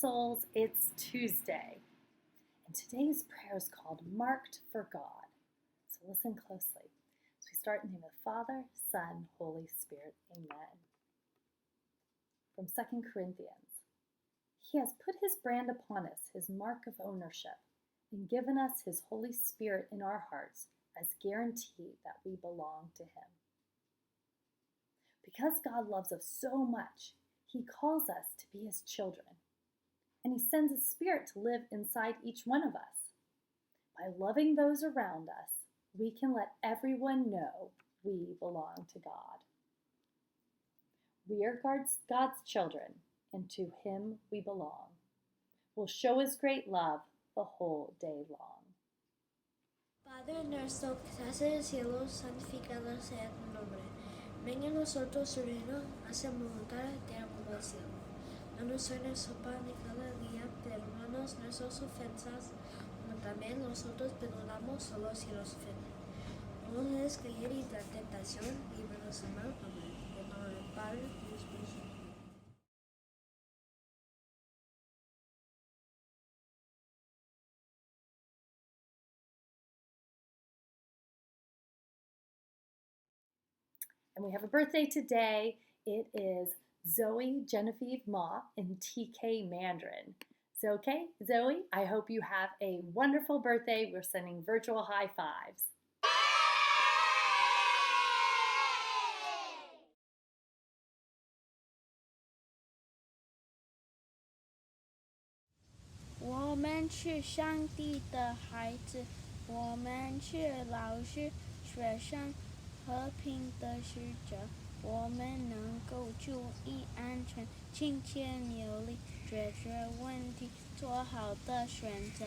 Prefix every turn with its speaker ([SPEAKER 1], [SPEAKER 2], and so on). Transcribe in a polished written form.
[SPEAKER 1] Souls. It's Tuesday, and today's prayer is called Marked for God. So listen closely. As we start in the name of the Father, Son, Holy Spirit. Amen. From 2 Corinthians. He has put his brand upon us, his mark of ownership, and given us his Holy Spirit in our hearts as guarantee that we belong to him. Because God loves us so much, he calls us to be his children, and he sends his Spirit to live inside each one of us. By loving those around us, we can let everyone know we belong to God. We are God's children, and to him we belong. We'll show his great love the whole day long.
[SPEAKER 2] Padre nuestro que estás en el cielo, santificado sea tu nombre. Venga a nosotros su reino, hace voluntad de tierra como el cielo. Danos hoy nuestro pan de cada día, perdónanos nuestras ofensas, como también nosotros perdonamos a los que nos ofenden. No nos dejes caer en la tentación, líbranos del mal. Amén. En nombre del Padre, y del Espíritu Santo.
[SPEAKER 1] And we have a birthday today. It is Zoe Genevieve Ma and TK Mandarin. Zoe, I hope you have a wonderful birthday. We're sending virtual high fives.
[SPEAKER 3] 我们是上帝的孩子，我们是老师、学生、和平的使者。我们能够注意安全、亲切有力，解决问题，做好的选择。